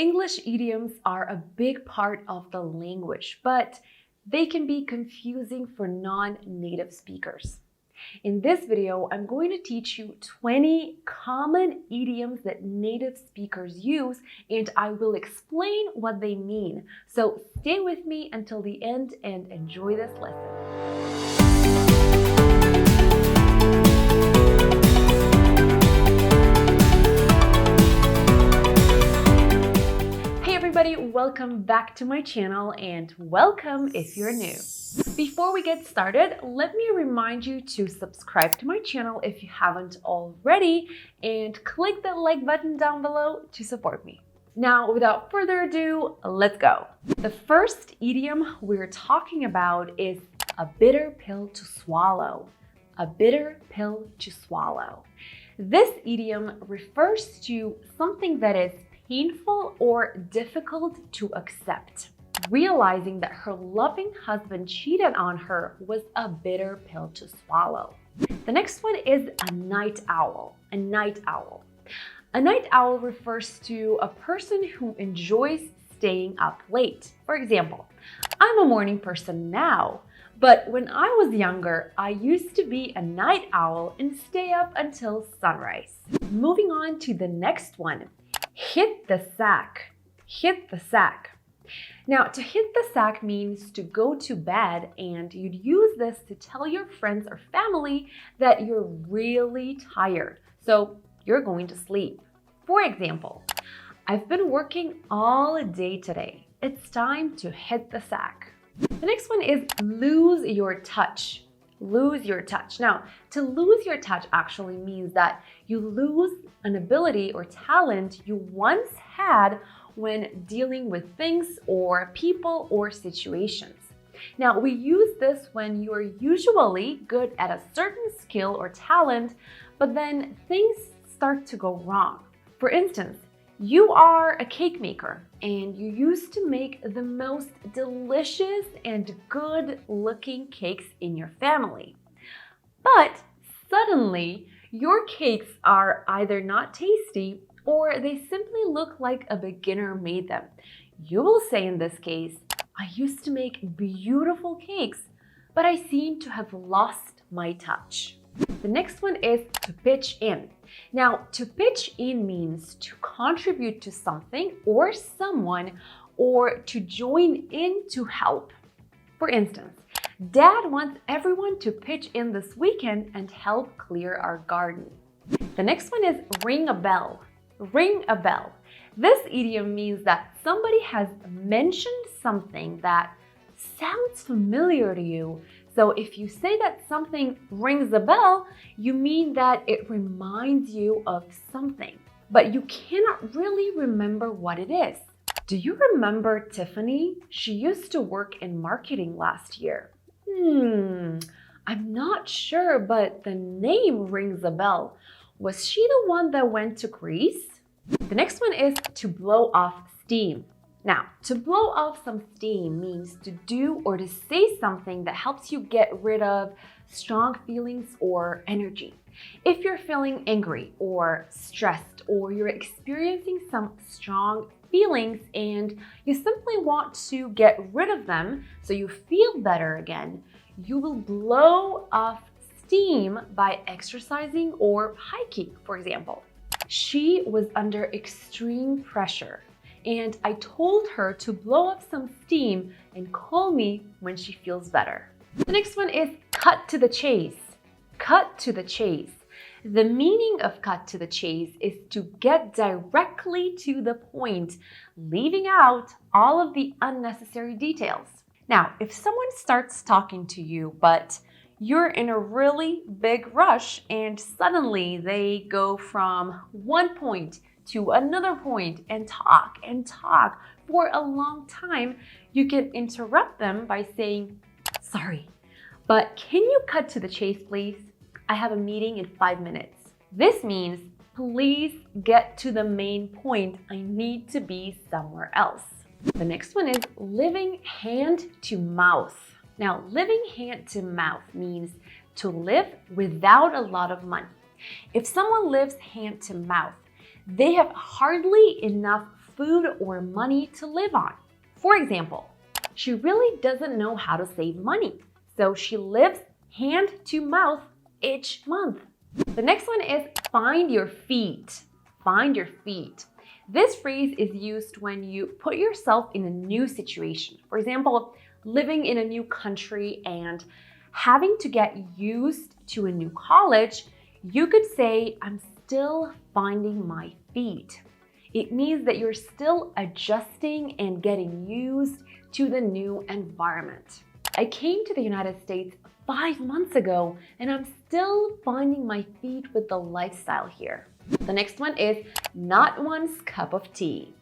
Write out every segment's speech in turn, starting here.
English idioms are a big part of the language, but they can be confusing for non-native speakers. In this video, I'm going to teach you 20 common idioms that native speakers use, and I will explain what they mean. So stay with me until the end and enjoy this lesson. Welcome back to my channel and welcome if you're new. Before we get started, let me remind you to subscribe to my channel if you haven't already and click the like button down below to support me. Now, without further ado, let's go. The first idiom we're talking about is a bitter pill to swallow. A bitter pill to swallow. This idiom refers to something that is painful or difficult to accept. Realizing that her loving husband cheated on her was a bitter pill to swallow. The next one is a night owl. A night owl. A night owl refers to a person who enjoys staying up late. For example, I'm a morning person now, but when I was younger, I used to be a night owl and stay up until sunrise. Moving on to the next one. Hit the sack. Hit the sack. Now, to hit the sack means to go to bed, and you'd use this to tell your friends or family that you're really tired, so you're going to sleep. For example, I've been working all day today. It's time to hit the sack. The next one is lose your touch. Lose your touch. Now, to lose your touch actually means that you lose an ability or talent you once had when dealing with things or people or situations. Now, we use this when you are usually good at a certain skill or talent, but then things start to go wrong. For instance, you are a cake maker and you used to make the most delicious and good-looking cakes in your family. But suddenly, your cakes are either not tasty or they simply look like a beginner made them. You will say in this case, I used to make beautiful cakes, but I seem to have lost my touch. The next one is to pitch in. Now, to pitch in means to contribute to something or someone or to join in to help. For instance, Dad wants everyone to pitch in this weekend and help clear our garden. The next one is ring a bell. Ring a bell. This idiom means that somebody has mentioned something that sounds familiar to you. So if you say that something rings a bell, you mean that it reminds you of something, but you cannot really remember what it is. Do you remember Tiffany? She used to work in marketing last year. I'm not sure, but the name rings a bell. Was she the one that went to Greece? The next one is to blow off steam. Now, to blow off some steam means to do or to say something that helps you get rid of strong feelings or energy. If you're feeling angry or stressed or you're experiencing some strong feelings and you simply want to get rid of them so you feel better again, you will blow off steam by exercising or hiking, for example. She was under extreme pressure, and I told her to blow up some steam and call me when she feels better. The next one is cut to the chase. Cut to the chase. The meaning of cut to the chase is to get directly to the point, leaving out all of the unnecessary details. Now, if someone starts talking to you, but you're in a really big rush and suddenly they go from one point to another point and talk for a long time, you can interrupt them by saying, sorry, but can you cut to the chase, please? I have a meeting in 5 minutes. This means, please get to the main point. I need to be somewhere else. The next one is living hand to mouth. Now, living hand to mouth means to live without a lot of money. If someone lives hand to mouth, they have hardly enough food or money to live on. For example, she really doesn't know how to save money, so she lives hand to mouth each month. The next one is find your feet. Find your feet. This phrase is used when you put yourself in a new situation. For example, living in a new country and having to get used to a new college, you could say, I'm still finding my feet. It means that you're still adjusting and getting used to the new environment. I came to the United States 5 months ago and I'm still finding my feet with the lifestyle here. The next one is not one's cup of tea.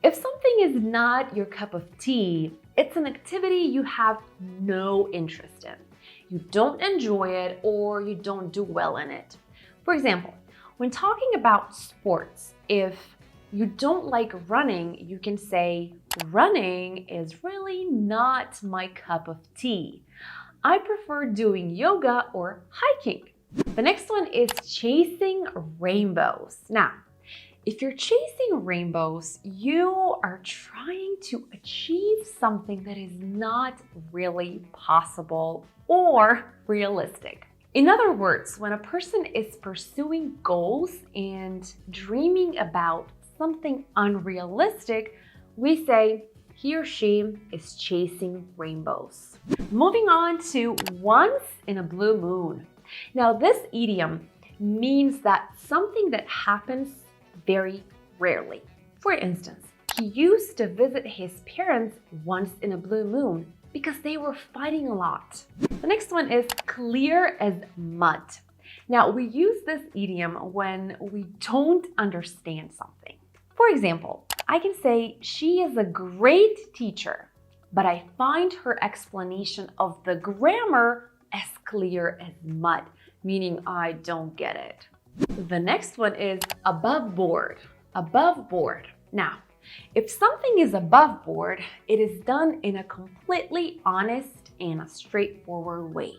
If something is not your cup of tea, it's an activity you have no interest in. You don't enjoy it or you don't do well in it. For example, when talking about sports, if you don't like running, you can say, running is really not my cup of tea. I prefer doing yoga or hiking. The next one is chasing rainbows. Now, if you're chasing rainbows, you are trying to achieve something that is not really possible or realistic. In other words, when a person is pursuing goals and dreaming about something unrealistic, we say he or she is chasing rainbows. Moving on to once in a blue moon. Now, this idiom means that something that happens very rarely. For instance, he used to visit his parents once in a blue moon because they were fighting a lot. The next one is clear as mud. Now, we use this idiom when we don't understand something. For example, I can say she is a great teacher, but I find her explanation of the grammar as clear as mud, meaning I don't get it. The next one is above board. Above board. Now, if something is above board, it is done in a completely honest and a straightforward way.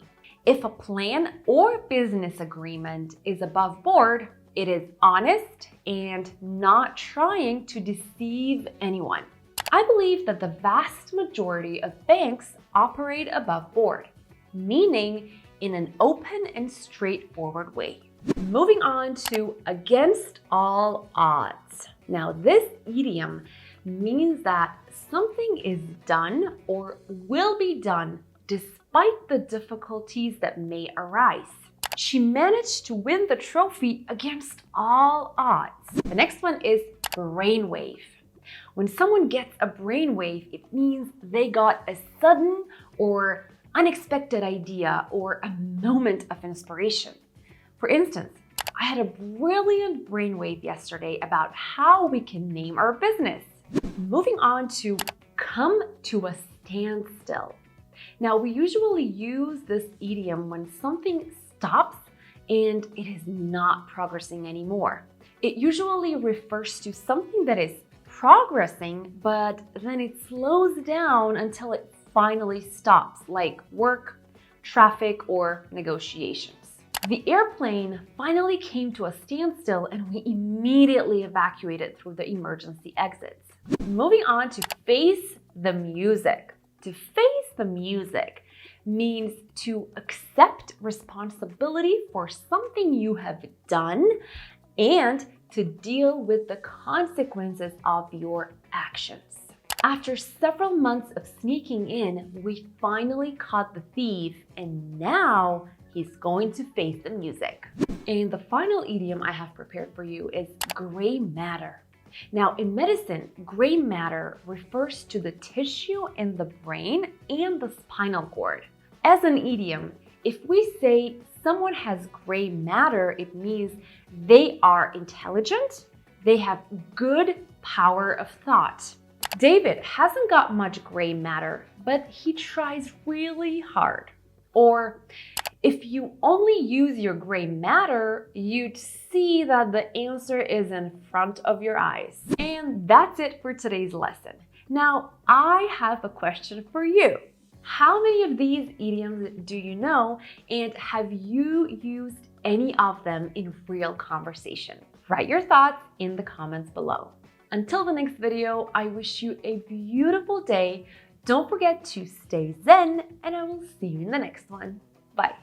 If a plan or business agreement is above board, it is honest and not trying to deceive anyone. I believe that the vast majority of banks operate above board, meaning in an open and straightforward way. Moving on to against all odds. Now, this idiom means that something is done or will be done despite the difficulties that may arise. She managed to win the trophy against all odds. The next one is brainwave. When someone gets a brainwave, it means they got a sudden or unexpected idea or a moment of inspiration. For instance, I had a brilliant brainwave yesterday about how we can name our business. Moving on to come to a standstill. Now, we usually use this idiom when something stops and it is not progressing anymore. It usually refers to something that is progressing, but then it slows down until it finally stops, like work, traffic, or negotiations. The airplane finally came to a standstill and we immediately evacuated through the emergency exits. Moving on to face the music. To face the music means to accept responsibility for something you have done and to deal with the consequences of your actions. After several months of sneaking in, we finally caught the thief and now he's going to face the music. And the final idiom I have prepared for you is gray matter. Now, in medicine, gray matter refers to the tissue in the brain and the spinal cord. As an idiom, if we say someone has gray matter, it means they are intelligent, they have good power of thought. David hasn't got much gray matter, but he tries really hard. Or if you only use your gray matter, you'd see that the answer is in front of your eyes. And that's it for today's lesson. Now, I have a question for you. How many of these idioms do you know, and have you used any of them in real conversation? Write your thoughts in the comments below. Until the next video, I wish you a beautiful day. Don't forget to stay zen, and I will see you in the next one. Bye.